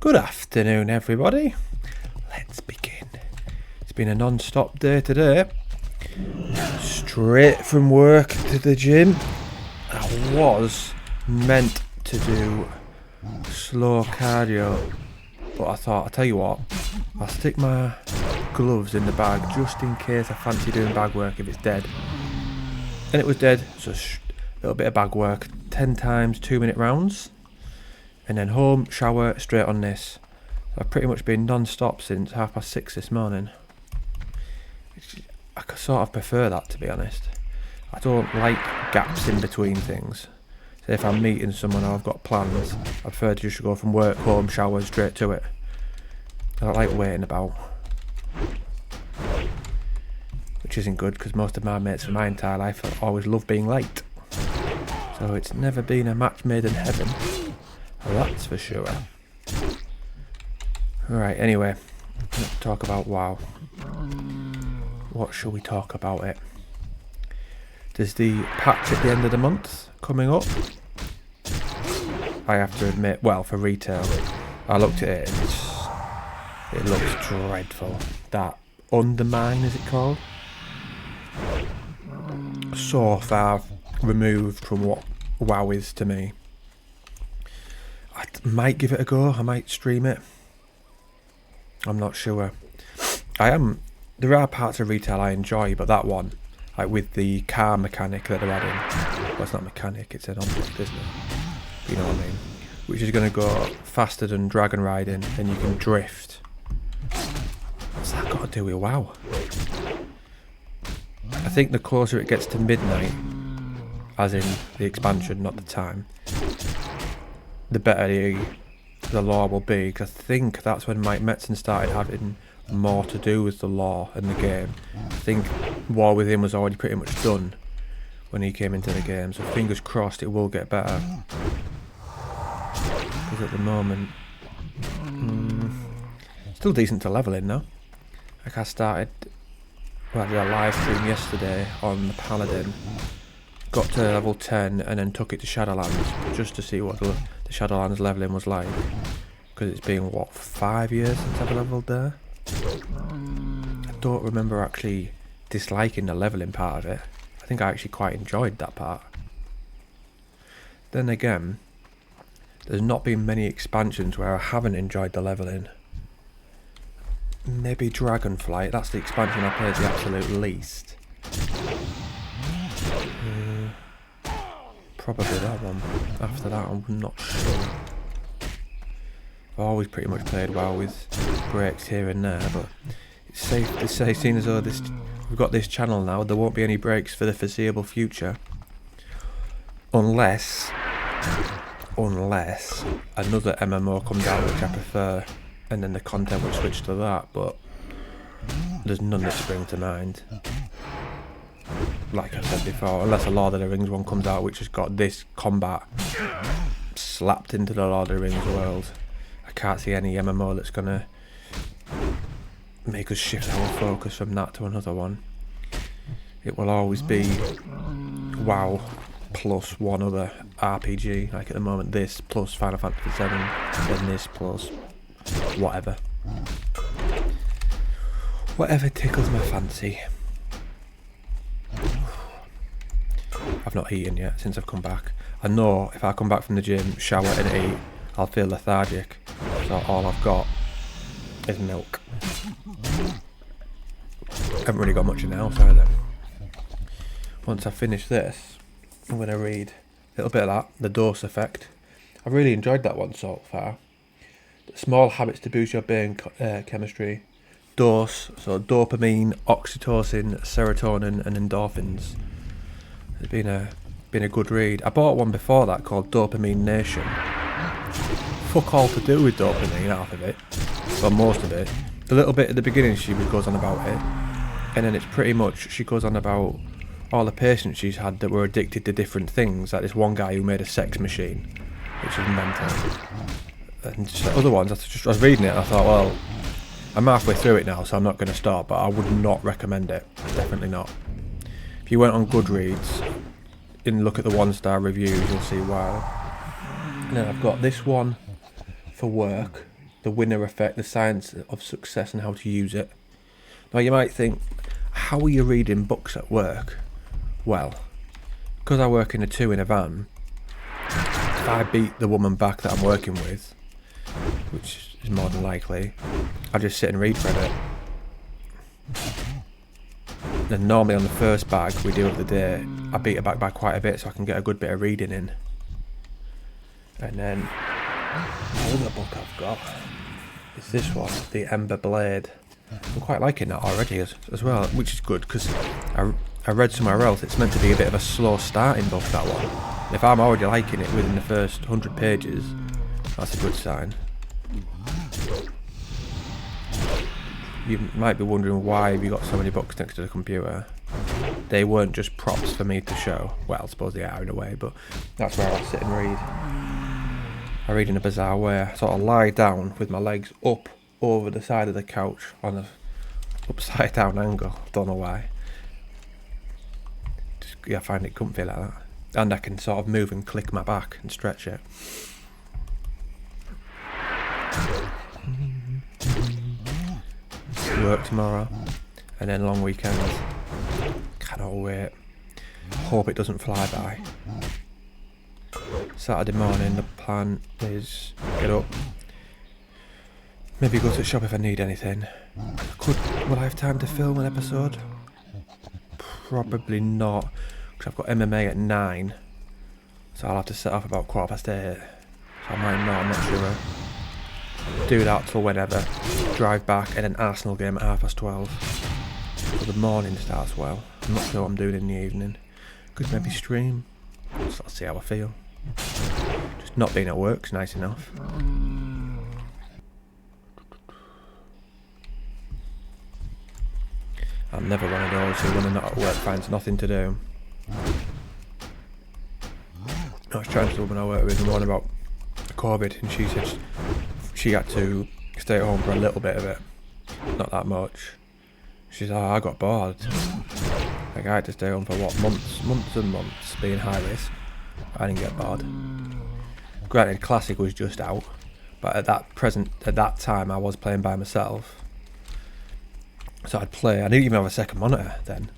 Good afternoon, everybody. Let's begin. It's been a non-stop day today. Straight from work to the gym. I was meant to do slow cardio, but I thought, I'll tell you what, I'll stick my gloves in the bag just in case I fancy doing bag work if it's dead. And it was dead, so a little bit of bag work, 10 times 2-minute rounds. And then home, shower, straight on this. I've pretty much been non-stop since 6:30 this morning. I sort of prefer that, to be honest. I don't like gaps in between things. So if I'm meeting someone or I've got plans, I prefer to just go from work, home, shower, straight to it. I don't like waiting about. Which isn't good, because most of my mates for my entire life have always loved being late. So it's never been a match made in heaven. That's for sure. Right, anyway, let's talk about WoW. What shall we talk about it? There's the patch at the end of the month coming up. I have to admit, well, for retail, I looked at it and it looks dreadful. That Undermine, is it called? So far removed from what WoW is to me. I might give it a go. I might stream it. I'm not sure. There are parts of retail I enjoy, but that one, like with the car mechanic that they're adding, well, it's not mechanic, it's an object, isn't it? You know what I mean? Which is going to go faster than dragon riding, and you can drift. What's that got to do with WoW? I think the closer it gets to midnight, as in the expansion, not the time, the better the lore will be, because I think that's when Mike Metzen started having more to do with the lore and the game. I think War with him was already pretty much done when he came into the game, so fingers crossed it will get better. Because at the moment, still decent to level in now. Like I did a live stream yesterday on the Paladin, got to level 10 and then took it to Shadowlands just to see what the Shadowlands leveling was like, because it's been, what, 5 years since I've leveled there? I don't remember actually disliking the leveling part of it. I think I actually quite enjoyed that part. Then again, there's not been many expansions where I haven't enjoyed the leveling. Maybe Dragonflight, that's the expansion I played the absolute least. Probably that one. After that, I'm not sure. I've always pretty much played well with breaks here and there, but it's safe to say, seeing as though we've got this channel now, there won't be any breaks for the foreseeable future. Unless another MMO comes out which I prefer, and then the content will switch to that, but there's none that spring to mind. Like I said before, unless a Lord of the Rings one comes out which has got this combat slapped into the Lord of the Rings world, I can't see any MMO that's gonna make us shift our focus from that to another one. It will always be WoW plus one other RPG, like at the moment this plus Final Fantasy VII, then this plus whatever tickles my fancy. I've not eaten yet since I've come back. I know if I come back from the gym, shower and eat, I'll feel lethargic, so all I've got is milk. I haven't really got much in the house either. Once I finish this, I'm going to read a little bit of that, The Dose Effect. I've really enjoyed that one so far. Small habits to boost your brain chemistry. Dose, so dopamine, oxytocin, serotonin and endorphins. It's been a good read. I bought one before that called Dopamine Nation. Fuck all to do with dopamine, half of it. Well, most of it. The little bit at the beginning she goes on about it. And then it's pretty much, she goes on about all the patients she's had that were addicted to different things. Like this one guy who made a sex machine, which is mental. And just the other ones, I was reading it and I thought, well, I'm halfway through it now, so I'm not going to start, but I would not recommend it. Definitely not. If you went on Goodreads and look at the 1-star reviews, you'll see why. And then I've got this one for work, the winner effect, the science of success and how to use it. Now you might think, how are you reading books at work? Well, because I work in a 2 in a van, if I beat the woman back that I'm working with, which is more than likely, I just sit and read for a bit. Then normally on the first bag we do of the day, I beat her back by quite a bit so I can get a good bit of reading in. And then the other book I've got is this one, The Ember Blade. I'm quite liking that already as well, which is good because I read somewhere else it's meant to be a bit of a slow starting book, that one. If I'm already liking it within the first 100 pages, that's a good sign. You might be wondering why we got so many books next to the computer. They weren't just props for me to show. Well, I suppose they are in a way, but that's where I sit and read. I read in a bizarre way. I sort of lie down with my legs up over the side of the couch on a upside down angle. Don't know why. Just, yeah, I find it comfy like that. And I can sort of move and click my back and stretch it. Work tomorrow and then long weekend. Cannot wait. Hope it doesn't fly by. Saturday morning the plan is get up, maybe go to the shop if I need anything. Will I have time to film an episode? Probably not, because I've got MMA at 9, so I'll have to set off about 8:15, so I might not, I'm not sure. Do that till whenever, drive back, and an Arsenal game at 12:30. So the morning starts well. I'm not sure what I'm doing in the evening. Could maybe stream, so I'll see how I feel. Just not being at work's nice enough. I'm never one of those who, when they're not at work, finds nothing to do. I was chatting to the woman I work with and one about COVID, and she said she had to stay at home for a little bit of it, not that much. She said, I got bored. Like, I had to stay home for what, months and months, being high risk. I didn't get bored. Granted, Classic was just out, but at that time I was playing by myself. So I'd play, I didn't even have a second monitor then.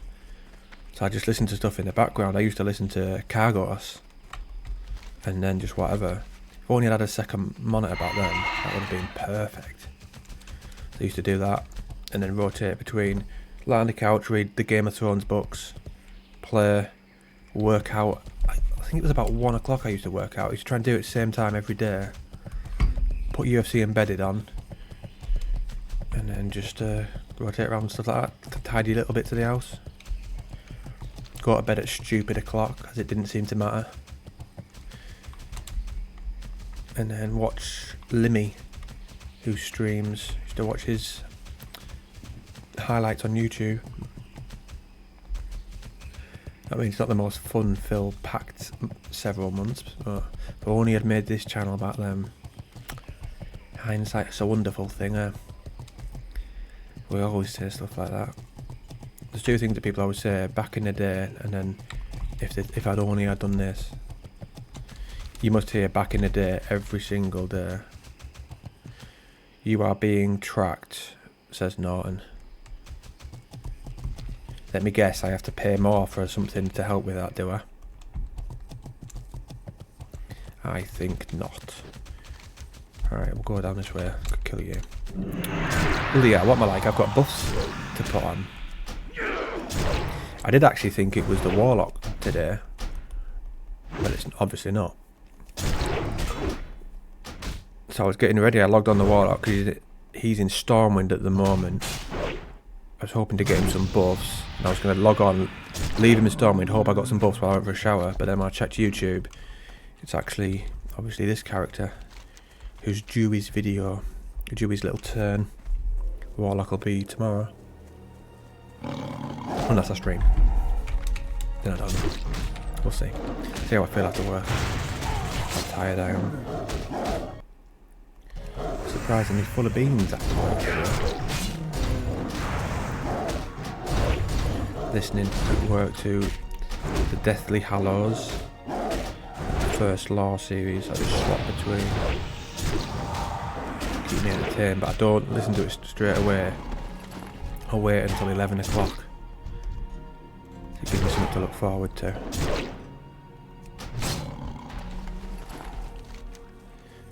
So I just listened to stuff in the background. I used to listen to Cargos, and then just whatever. If only I'd had a second monitor back then, that would have been perfect. So I used to do that, and then rotate between lie on the couch, read the Game of Thrones books, play, work out. I think it was about 1 o'clock I used to work out. I used to try and do it at the same time every day. Put UFC Embedded on, and then just rotate around and stuff like that. Tidy little bits of the house. Go to bed at stupid o'clock, as it didn't seem to matter. And then watch Limmy, who streams. Used to watch his highlights on YouTube. I mean, it's not the most fun-filled, packed several months, but if I only had made this channel back then. Hindsight's a wonderful thing, eh? We always say stuff like that. There's two things that people always say back in the day, and then if I'd only had done this. You must hear back in the day every single day. You are being tracked, says Norton. Let me guess, I have to pay more for something to help with that, do I? I think not. Alright, we'll go down this way. Could kill you. Well, yeah, what am I like? I've got buffs to put on. I did actually think it was the Warlock today, but it's obviously not. So I was getting ready, I logged on the Warlock because he's in Stormwind at the moment. I was hoping to get him some buffs, and I was going to log on, leave him in Stormwind, hope I got some buffs while I went for a shower, but then when I checked YouTube, it's actually, obviously this character, who's due his video, due his little turn. Warlock will be tomorrow. Unless I stream. Then I don't know. We'll see. See how I feel after work. How tired I am. Surprisingly full of beans actually. Listening at work to the Deathly Hallows, the first Law series I just swapped between. keep me entertained, but I don't listen to it straight away. I'll wait until 11 o'clock to give me something to look forward to.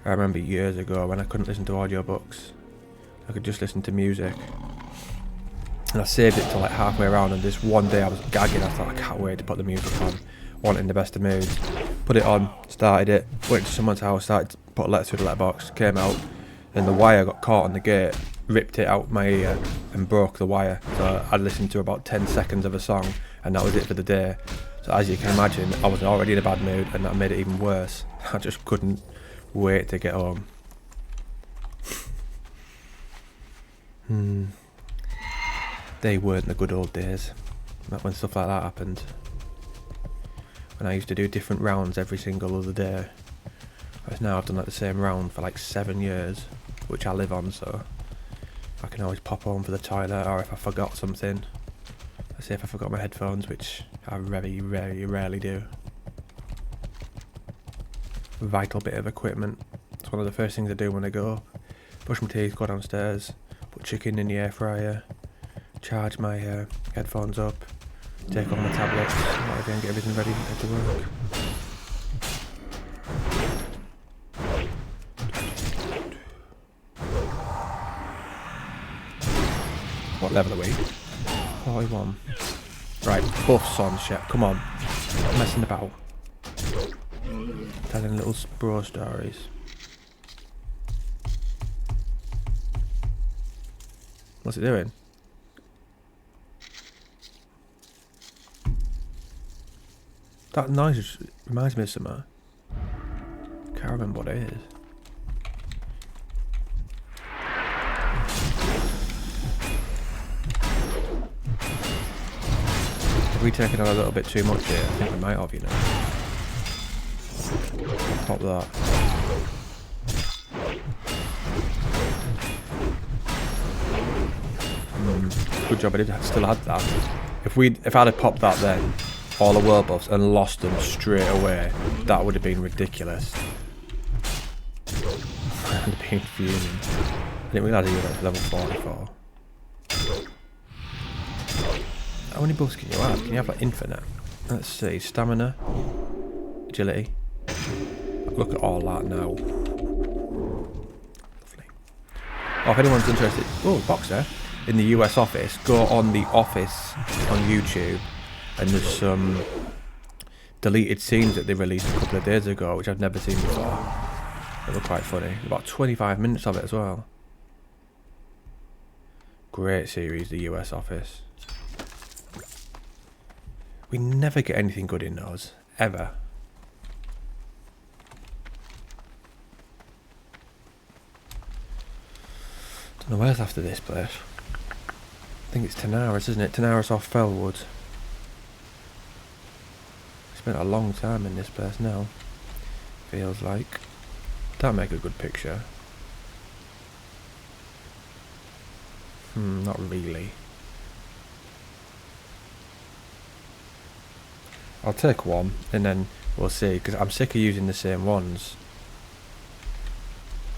I remember years ago when I couldn't listen to audiobooks, I could just listen to music. And I saved it till like halfway around, and this one day I was gagging. I thought, I can't wait to put the music on. Wanting the best of moods. Put it on, started it, went to someone's house, started to put a letter through the letterbox, came out, and the wire got caught on the gate, ripped it out my ear and broke the wire. So I listened to about 10 seconds of a song, and that was it for the day. So as you can imagine, I was already in a bad mood, and that made it even worse. I just couldn't wait to get home. They weren't the good old days. Not when stuff like that happened. When I used to do different rounds every single other day. Whereas now I've done like the same round for like 7 years, which I live on, so I can always pop home for the toilet, or if I forgot something. Let's say if I forgot my headphones, which I very, very rarely do. Vital bit of equipment. It's one of the first things I do when I go up. Brush my teeth, go downstairs, put chicken in the air fryer, charge my headphones up, take on my tablets, and again get everything ready to head to work. What level are we? 41. Right, buffs on shit. Come on. Stop messing about. Telling little bro stories. What's it doing? That noise just reminds me of something. Can't remember what it is. Have we taken on a little bit too much here? I think we might have, you know. Pop that. Good job I did still had that. If I'd have popped that then, all the world buffs, and lost them straight away, that would have been ridiculous. I'd have been fuming. I didn't realise he was at level 44. How many buffs can you have? Can you have like infinite? Let's see, stamina, agility. Look at all that now. Lovely. Oh, if anyone's interested, box there, in the US office, go on the office on YouTube, and there's some deleted scenes that they released a couple of days ago, which I've never seen before. They were quite funny. About 25 minutes of it as well. Great series, the US office. We never get anything good in those, ever. Don't know where's after this place. I think it's Tanaris, isn't it? Tanaris off Fellwood. Spent a long time in this place now. Feels like. That'll make a good picture. Not really. I'll take one and then we'll see, because I'm sick of using the same ones.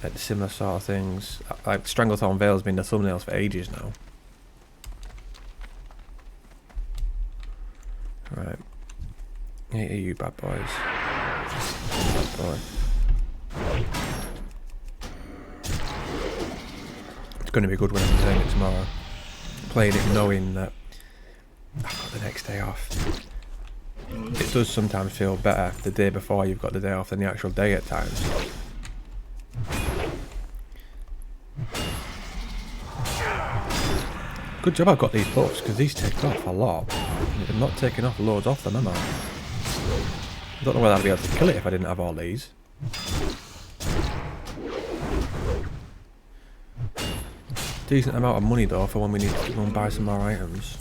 Like the similar sort of things. Like Stranglethorn Vale's been the thumbnails for ages now. Right. Here are you bad boys. Bad boy. It's going to be good when I'm playing it tomorrow. Playing it knowing that I've got the next day off. It does sometimes feel better the day before you've got the day off than the actual day at times. Good job I've got these buffs, because these take off a lot. I'm not taking off loads off them, am I? I don't know whether I'd be able to kill it if I didn't have all these. Decent amount of money though for when we need to go and buy some more items.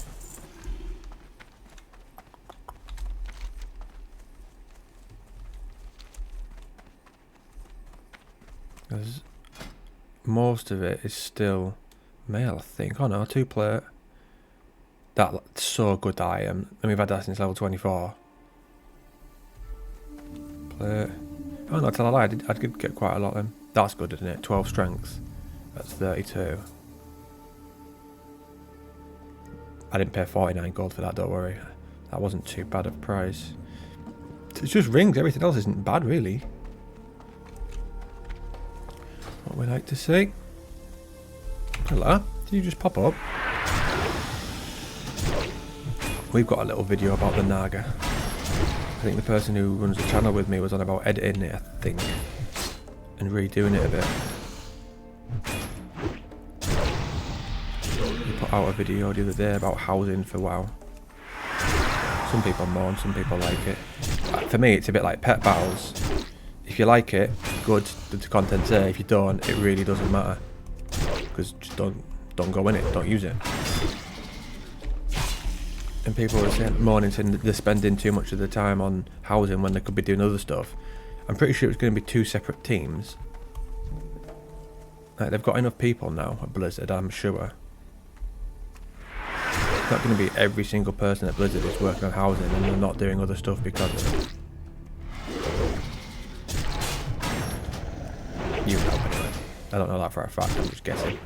Because most of it is still male, I think. Oh no, 2-plate. That's so good, that item. And we've had that since level 24. Plate. Oh no, tell a lie, I did get quite a lot of them. That's good, isn't it? 12 strength. That's 32. I didn't pay 49 gold for that, don't worry. That wasn't too bad of a price. It's just rings, everything else isn't bad really. What we like to see. Hello, did you just pop up? We've got a little video about the Naga. I think the person who runs the channel with me was on about editing it, I think. And redoing it a bit. He put out a video the other day about housing for WoW. Some people mourn, some people like it. For me, it's a bit like pet battles. If you like it, good, the content's there. If you don't, it really doesn't matter. Because just don't go in it, don't use it. And people are saying, mourning, saying that they're spending too much of their time on housing when they could be doing other stuff. I'm pretty sure it's going to be 2 separate teams. Like, they've got enough people now at Blizzard, I'm sure. It's not going to be every single person at Blizzard is working on housing and they're not doing other stuff because of it. You know, anyway. I don't know that for a fact, I'm just guessing.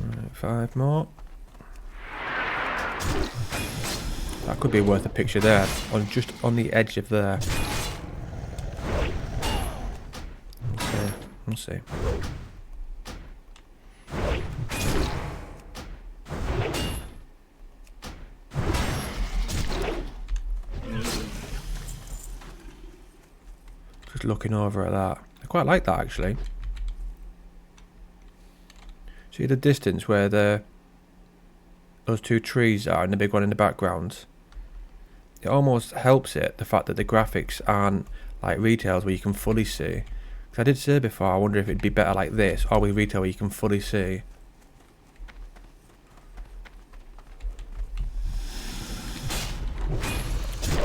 Right, 5 more. That could be worth a picture there, just on the edge of there. We'll see. Just looking over at that. I quite like that actually. See the distance where those 2 trees are and the big one in the background? It almost helps it, the fact that the graphics aren't like retails where you can fully see. Because I did say before, I wonder if it'd be better like this, or with retail where you can fully see.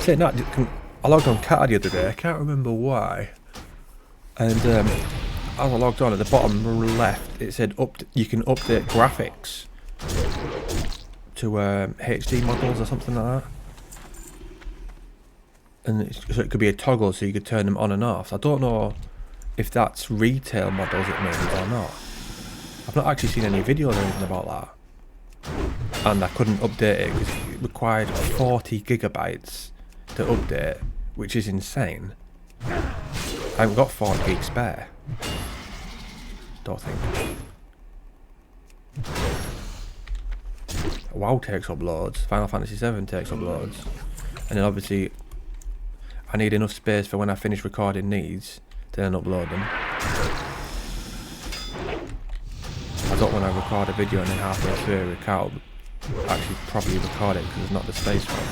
Saying that, I logged on Cat the other day, I can't remember why. And as I logged on, at the bottom left, it said you can update graphics to HD models or something like that. And so it could be a toggle, so you could turn them on and off. So I don't know if that's retail models it means or not. I've not actually seen any videos or anything about that. And I couldn't update it because it required 40 gigabytes to update, which is insane. I haven't got 40 gigs spare. Don't think. WoW takes up loads. Final Fantasy 7 takes up loads. And then obviously I need enough space for when I finish recording these to then upload them. I don't want to record a video and then halfway through I can't actually properly record it because there's not the space for it.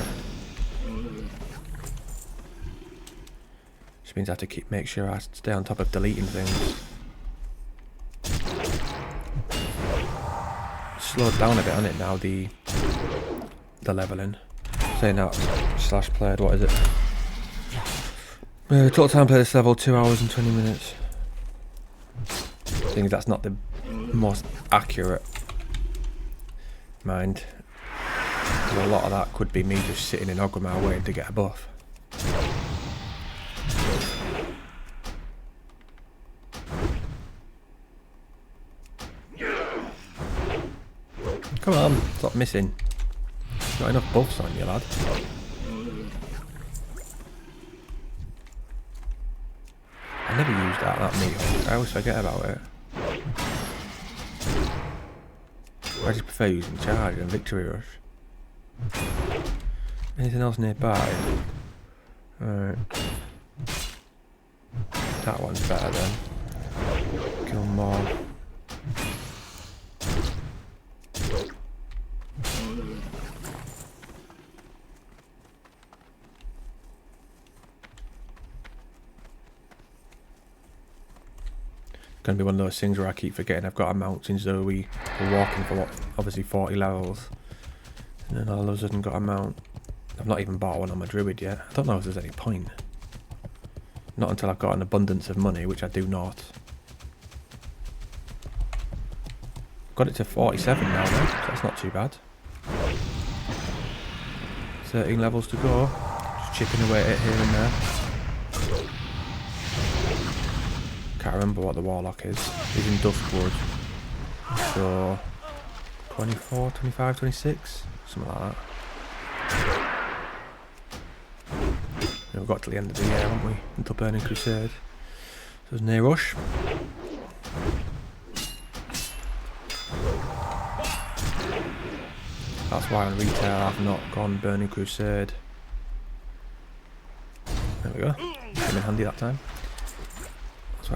Which means I have to make sure I stay on top of deleting things. Slowed down a bit on it now, the leveling. Saying that slash played, what is it? Total time played this level 2 hours and 20 minutes. I think that's not the most accurate. Mind. A lot of that could be me just sitting in Ogrimmar waiting to get a buff. Come on, stop missing. Got enough buffs on you, lad. I never used that meat. I always forget about it. I just prefer using Charge and Victory Rush. Anything else nearby? Alright. That one's better then. Kill more. Going to be one of those things where I keep forgetting I've got a mount since though we were walking for what, obviously 40 levels, and then all of a sudden got a mount. I've not even bought one on my druid yet. I don't know if there's any point. Not until I've got an abundance of money, which I do not. Got it to 47 now though, so that's not too bad. 13 levels to go. Just chipping away at it here and there. can't remember what the Warlock is. He's in Duskwood. So 24, 25, 26? Something like that. We've got to the end of the year, haven't we? Until Burning Crusade. So there's no rush. That's why on retail I've not gone Burning Crusade. There we go. Came in handy that time. So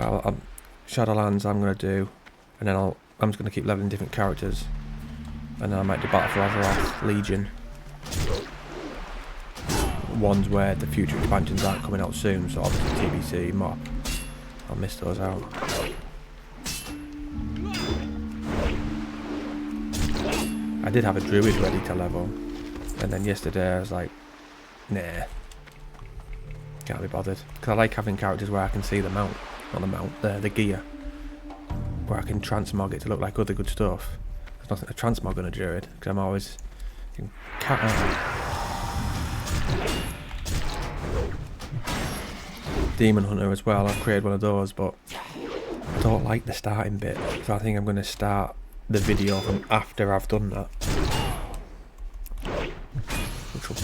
Shadowlands I'm going to do, and then I'm just going to keep leveling different characters, and then I might do Battle for Azeroth, Legion. Ones where the future expansions aren't coming out soon, so obviously TBC, MOP. I'll miss those out. I did have a druid ready to level, and then yesterday I was like, nah, can't be bothered. Because I like having characters where I can see the mount, not the mount, the gear, where I can transmog it to look like other good stuff. There's nothing to transmog on a druid, because I'm always Demon Hunter as well. I've created one of those, but I don't like the starting bit, so I think I'm going to start the video from after I've done that, which will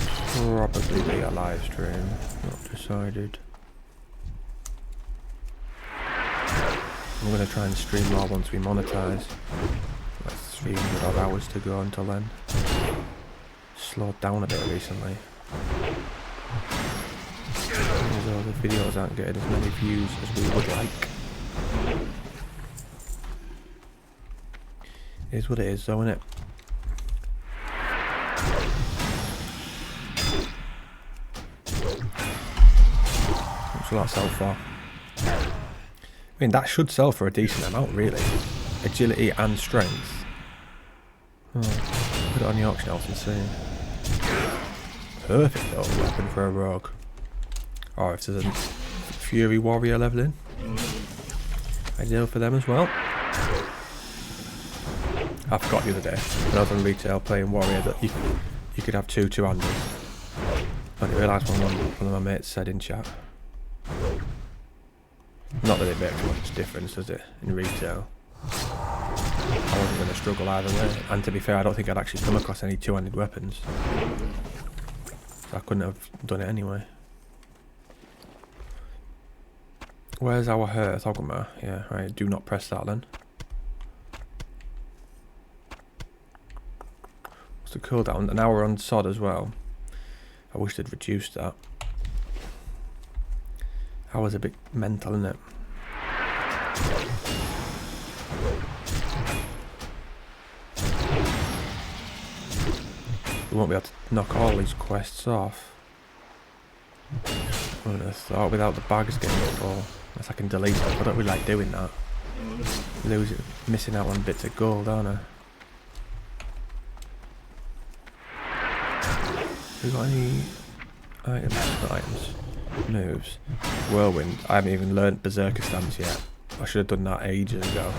probably be a live stream, not decided. I'm going to try and stream more once we monetize. That's 300 odd hours to go until then. Slowed down a bit recently. Although the videos aren't getting as many views as we would like. It is what it is though, isn't it? What's that sell for? I mean, that should sell for a decent amount, really. Agility and strength. Oh, put it on the auction house and see. Perfect little weapon for a rogue. Or if there's a Fury Warrior leveling. Ideal for them as well. I forgot the other day when I was on retail playing Warrior that you could have two two-handers. I didn't realise one of my mates said in chat. Not that it makes much difference, does it, in retail? I wasn't going to struggle either way. And to be fair, I don't think I'd actually come across any two-handed weapons. So I couldn't have done it anyway. Where's our Hearth Ogma? Yeah, right, do not press that then. What's the cooldown? An hour on sod as well. I wish they'd reduced that. Hour's a bit mental, isn't it? We won't be able to knock all these quests off. I wouldn't have thought without the bags getting full. Unless I can delete them. I don't really like doing that. Missing out on bits of gold, aren't I? We got any items? Not items. Moves. Whirlwind. I haven't even learnt Berserker stance yet. I should have done that ages ago.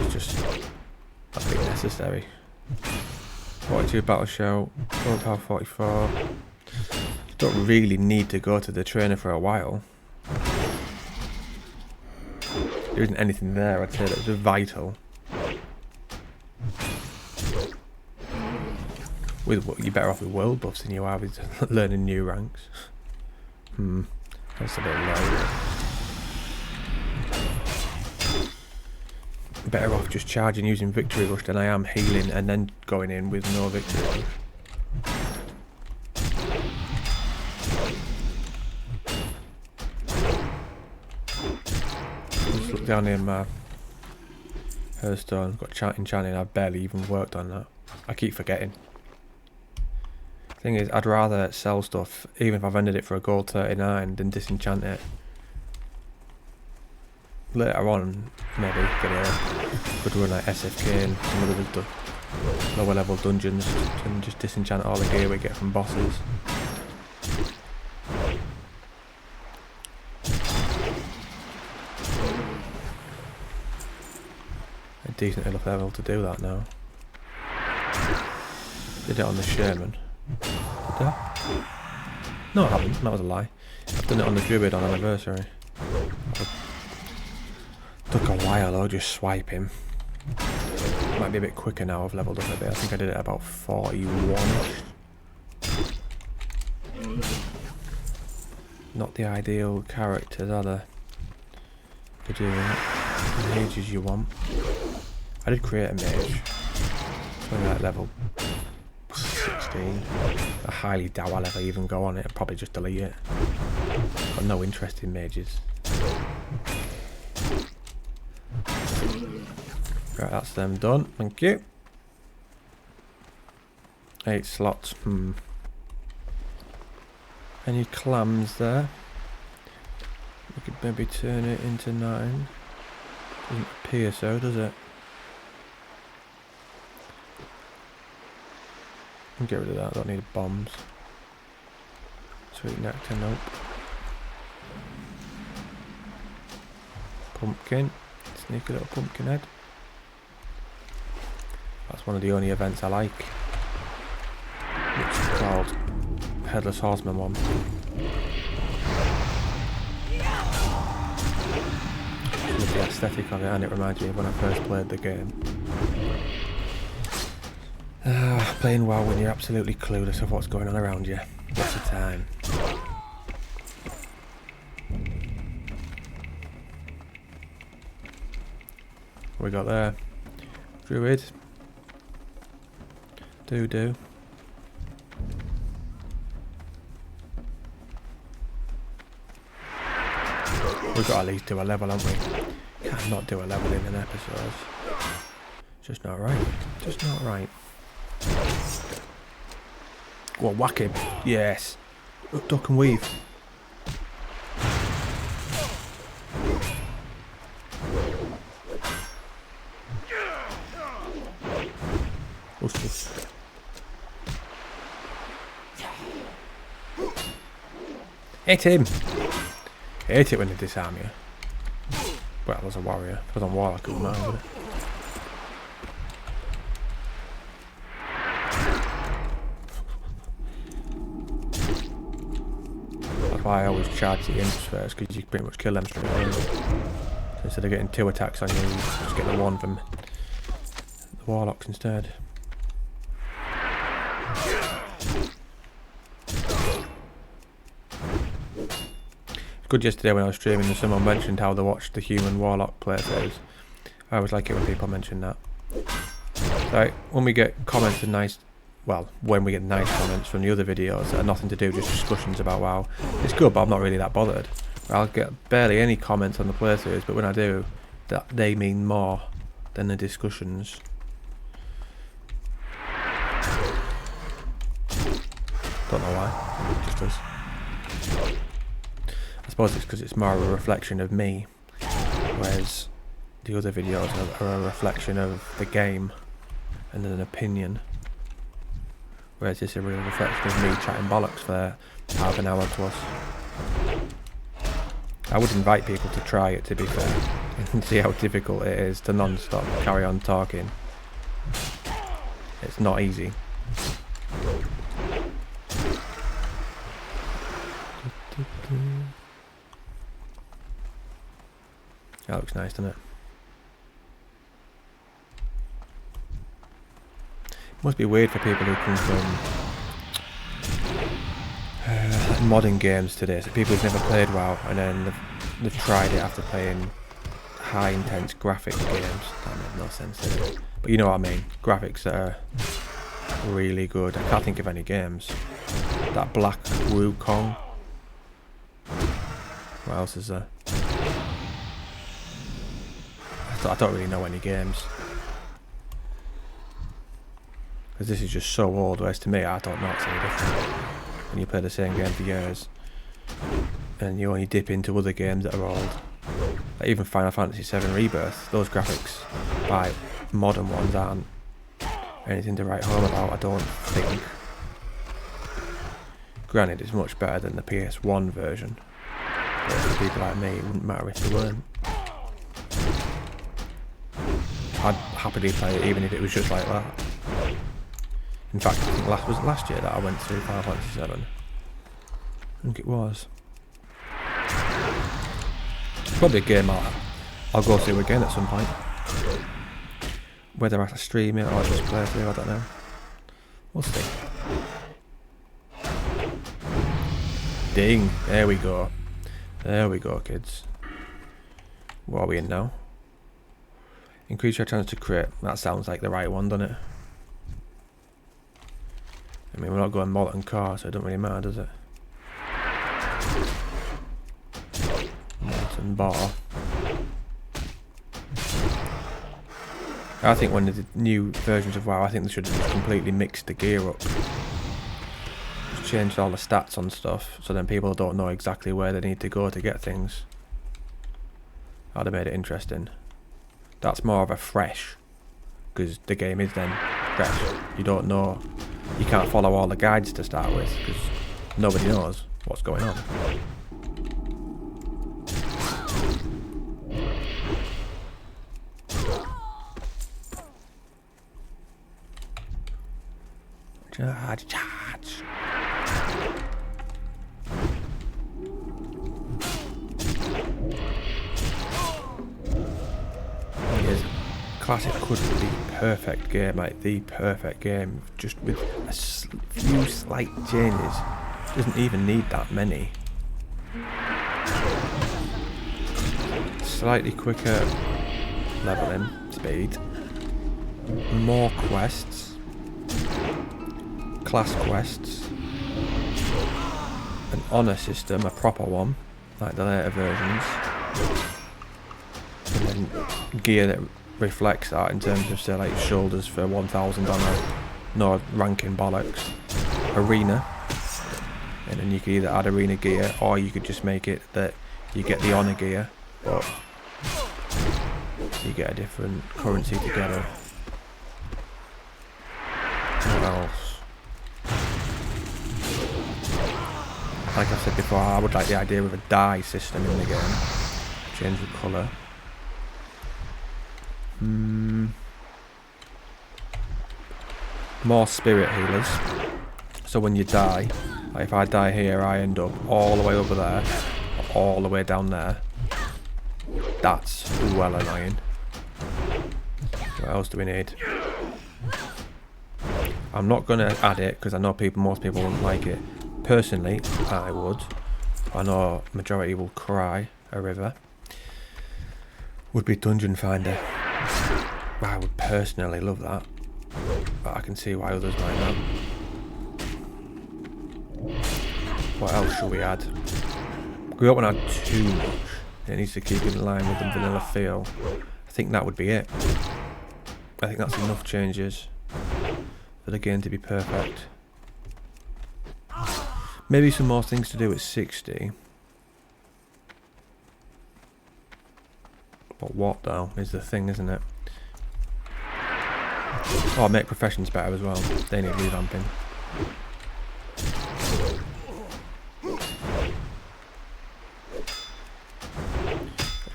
It's just a bit necessary. 42 battle shout. World power 44. Don't really need to go to the trainer for a while. There isn't anything there, I'd say, that's vital. You're better off with world buffs than you are with learning new ranks. That's a bit low. Better off just charging using Victory Rush than I am healing and then going in with no Victory Rush. Just look down here in my Hearthstone, got enchanting, I've barely even worked on that. I keep forgetting. Thing is, I'd rather sell stuff, even if I've ended it for a gold 39, than disenchant it. Later on, maybe get a good run like SFK and some of the lower level dungeons and just disenchant all the gear we get from bosses. A decent enough level to do that now. Did it on the Shaman. Did I? No, I haven't. That was a lie. I've done it on the Druid on anniversary. while though, just swipe him. Might be a bit quicker now, I've leveled up a bit. I think I did it at about 41-ish. Not the ideal characters, are they? For doing the mages you want. I did create a mage. It's only like level 16. I highly doubt I'll ever even go on it. I'll probably just delete it. Got no interest in mages. Right, that's them done. Thank you. 8 slots. Any clams there? We could maybe turn it into 9. Doesn't appear so, does it? I'll get rid of that. I don't need bombs. Sweet nectar, nope. Pumpkin. Sneaky little pumpkin head. That's one of the only events I like. Which is called Headless Horseman one. With the aesthetic of it, and it reminds me of when I first played the game. Playing WoW when you're absolutely clueless of what's going on around you. What's the time? What we got there? Druid. Do. We've got to at least do a level, haven't we? Can't not do a level in an episode. It's just not right. Just not right. Go on, whack him. Yes. Duck and weave. Hit him! Hate it when they disarm you. Well, as a warrior. If I was on war, I couldn't mind it. That's why I always charge the imps first, because you can pretty much kill them straight away. So instead of getting 2 attacks on you, you just get the 1 from the warlocks instead. Good yesterday when I was streaming and someone mentioned how they watched the human warlock playthroughs. I always like it when people mention that. Right, when we get comments and when we get nice comments from the other videos that are nothing to do, just discussions about WoW, it's good, but I'm not really that bothered. I'll get barely any comments on the playthroughs, but when I do, they mean more than the discussions. Don't know why, it just does. I suppose it's because it's more of a reflection of me, whereas the other videos are a reflection of the game and an opinion, whereas this is a real reflection of me chatting bollocks for half an hour plus. I would invite people to try it, to be fair, and see how difficult it is to non-stop carry on talking. It's not easy. That looks nice, doesn't it? It must be weird for people who come from modern games today. So people who've never played WoW and then they've tried it after playing high intense graphic games. That makes no sense, does it? But you know what I mean. Graphics that are really good. I can't think of any games. That Black Wukong. What else is there? I don't really know any games. Because this is just so old, whereas to me, I don't know it's any different. When you play the same game for years, and you only dip into other games that are old. Like even Final Fantasy VII Rebirth, those graphics by modern ones aren't anything to write home about, I don't think. Granted, it's much better than the PS1 version. But for people like me, it wouldn't matter if they weren't. I'd happily play it even if it was just like that. In fact, I think was it last year that I went through Final Fantasy VII? I think it was. It's probably a game I'll I'll go through again at some point. Whether I stream it or just play through, I don't know. We'll see. Ding! There we go. There we go, kids. What are we in now? Increase your chance to crit. That sounds like the right one, doesn't it? I mean, we're not going molten car, so it don't really matter, does it? Molten bar. I think when the new versions of WoW, I think they should have just completely mixed the gear up. Just changed all the stats on stuff, so then people don't know exactly where they need to go to get things. That'd have made it interesting. That's more of a fresh, because the game is then fresh. You don't know, you can't follow all the guides to start with, because nobody knows what's going on. Charge, charge. Yes, classic could be perfect game, like the perfect game, just with a few slight changes. Doesn't even need that many. Slightly quicker leveling speed, more quests. Class quests, an honour system, a proper one, like the later versions, and then gear that reflects that in terms of, say, like shoulders for 1000 honour, no ranking bollocks, arena, and then you could either add arena gear or you could just make it that you get the honour gear, but you get a different currency together. What else? Like I said before, I would like the idea of a dye system in the game. Change the colour. More spirit healers. So when you die, like if I die here, I end up all the way over there, or all the way down there. That's well annoying. What else do we need? I'm not going to add it because I know most people won't like it. Personally, I would. I know majority will cry. A river would be Dungeon Finder. I would personally love that, but I can see why others might not. What else should we add? We don't want to add too much. It needs to keep in line with the vanilla feel. I think that would be it. I think that's enough changes for the game to be perfect. Maybe some more things to do at 60. But what though is the thing, isn't it? Oh, make professions better as well. They need revamping.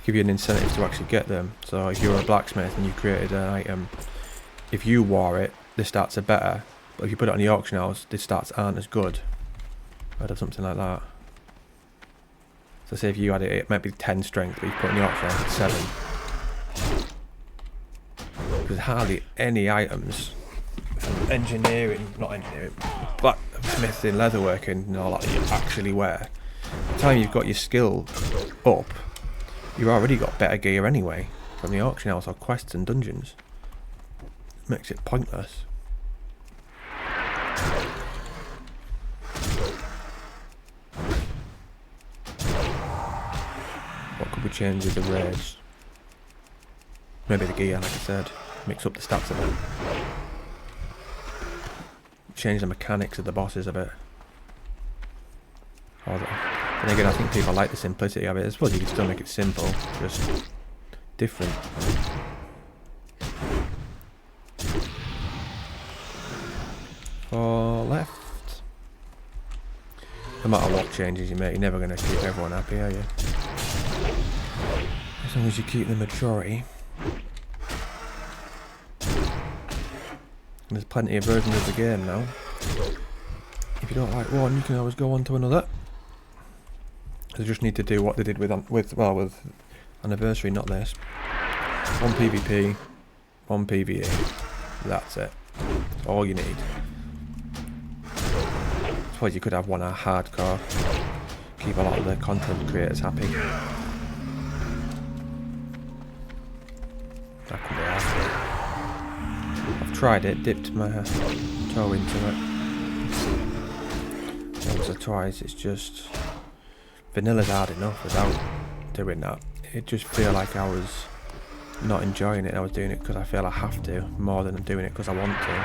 Give you an incentive to actually get them. So if you're a blacksmith and you created an item, if you wore it, the stats are better. But if you put it on the auction house, the stats aren't as good. I'd have something like that. So say if you had it, it might be 10 strength, but you put it in the auction house, it's 7. There's hardly any items from engineering, not engineering, blacksmithing, leatherworking and all that you actually wear. By the time you've got your skill up, you've already got better gear anyway from the auction house or quests and dungeons. It makes it pointless. What could we change with the raids? Maybe the gear, like I said. Mix up the stats a bit. Change the mechanics of the bosses a bit. Then again, I think people like the simplicity of it. I suppose you can still make it simple, just different. For left. No matter what changes you make, you're never going to keep everyone happy, are you? As long as you keep the majority. There's plenty of versions of the game now. If you don't like one, you can always go on to another. They just need to do what they did with Anniversary, not this. 1 PvP, 1 PvE. That's it. All you need. I suppose you could have one hardcore. Keep a lot of the content creators happy. That could be happy. I've tried it, dipped my toe into it. Once or twice, it's just... Vanilla's hard enough without doing that. It just feel like I was not enjoying it. I was doing it because I feel I have to, more than I'm doing it because I want to.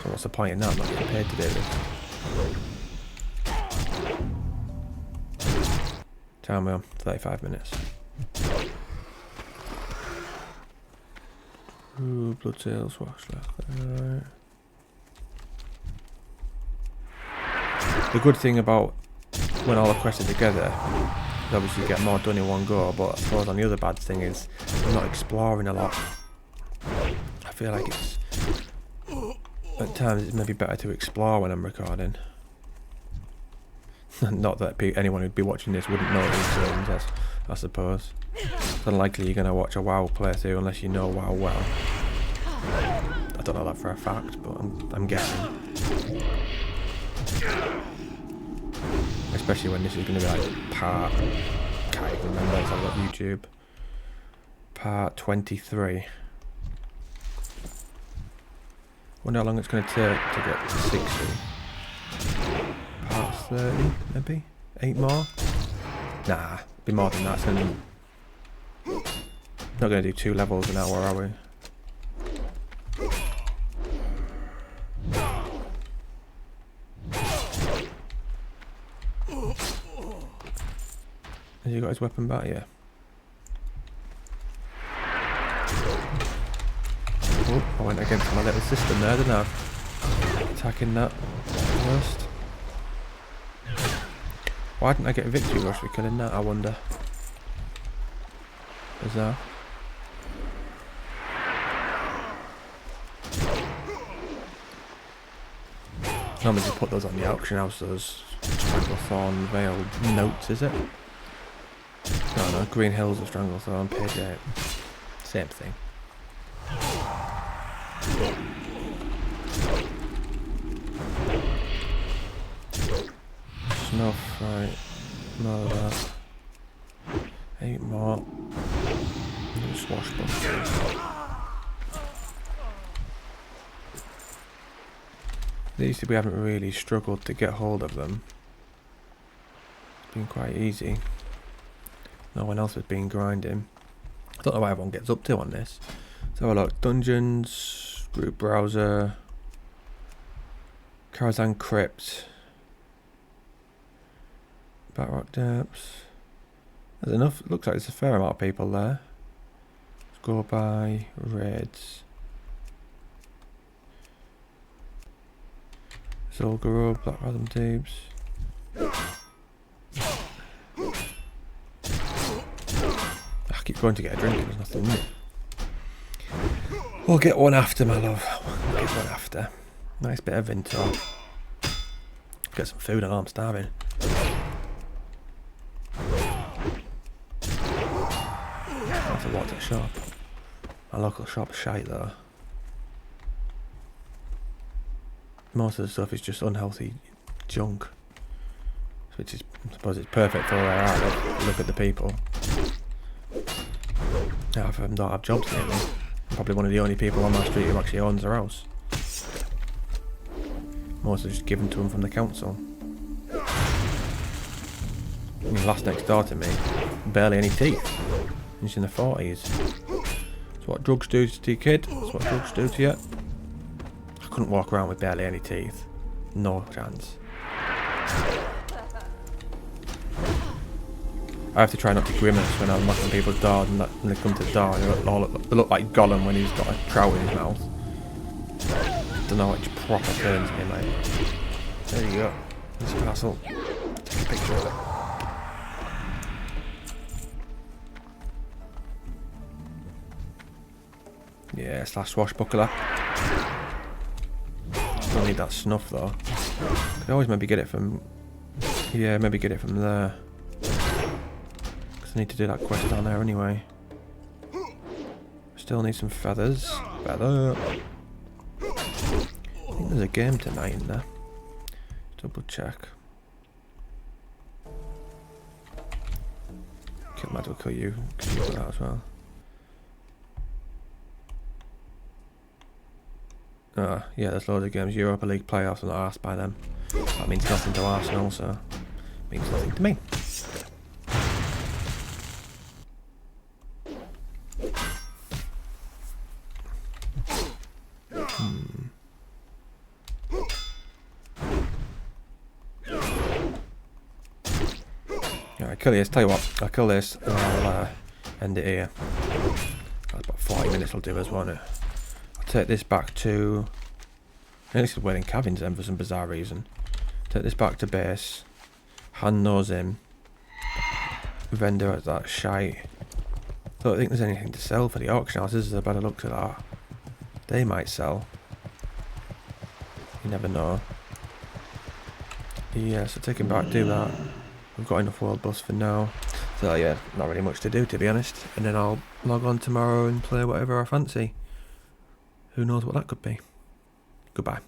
So what's the point in that? I'm not getting paid to do this. Time on 35 minutes. Ooh, blood sales, what's left there? The good thing about when all the quests are together, is obviously you get more done in one go, but I suppose on the other bad thing is I'm not exploring a lot. I feel like it's at times it's maybe better to explore when I'm recording. Not that anyone who'd be watching this wouldn't know these things, I suppose. It's unlikely you're going to watch a WoW playthrough unless you know WoW well. I don't know that for a fact, but I'm guessing. Especially when this is going to be like part... can't even remember, I've got YouTube. Part 23. Wonder how long it's going to take to get to 60. Part 30, maybe? 8 more? Nah, be more than that. So not going to do 2 levels an hour, are we? Has he got his weapon back? Yeah. Oh, I went against my little system there, didn't I? Attacking that first. Why didn't I get a victory rush for killing that, I wonder? Bizarre. Normally just put those on the auction house, those Stranglethorn Veiled Notes, is it? No, Green Hills of Stranglethorn, page 8. Same thing. Snuff, right. None of that. 8 more. Swashbucklers. These two we haven't really struggled to get hold of them. It's been quite easy. No one else has been grinding. I don't know what everyone gets up to on this. So look, dungeons, group browser, Karazhan Crypt, Batrock Depths. There's enough. Looks like there's a fair amount of people there. Let's go by raids. Zul'Gurub, Black Rhythm Deeps. I keep going to get a drink and there's nothing in it. We'll get one after, my love. We'll get one after. Nice bit of Vintor. Get some food and I'm starving. I have to walk to the shop. My local shop's shite though. Most of the stuff is just unhealthy junk. Which is, I suppose it's perfect for where we're at. Look at the people. Half of them don't have jobs lately. I'm probably one of the only people on my street who actually owns a house. Most are just given to them from the council. I mean, last next door to me, barely any teeth. He's in the 40s. That's what drugs do to your kid. That's what drugs do to you. I couldn't walk around with barely any teeth. No chance. I have to try not to grimace when I'm knocking people's doors and when they come to the door and they look like Gollum when he's got a trout in his mouth. Don't know which proper turns me, mate. There you go. There's a parcel. Take a picture of it. Yeah, / swashbuckler. Don't need that snuff though. Could always maybe get it from... Yeah, maybe get it from there. Because I need to do that quest down there anyway. Still need some feathers. Feather. I think there's a game tonight in there. Double check. Might as well kill you. Kill you for that as well. Yeah, there's loads of games. Europa League playoffs, I'm not asked by them. That means nothing to Arsenal, so means nothing to me. Alright, kill this. Tell you what, I'll kill this and I'll end it here. That's about 40 minutes will do us, won't it? I'll take this back to... I think we're in cabins then for some bizarre reason. Take this back to base. Hand those in. Vendor at that shite. Don't think there's anything to sell for the auction houses. There's a better look at that. They might sell. You never know. Yeah, so take him back, do that. We've got enough world bus for now. So yeah, not really much to do to be honest. And then I'll log on tomorrow and play whatever I fancy. Who knows what that could be. Goodbye.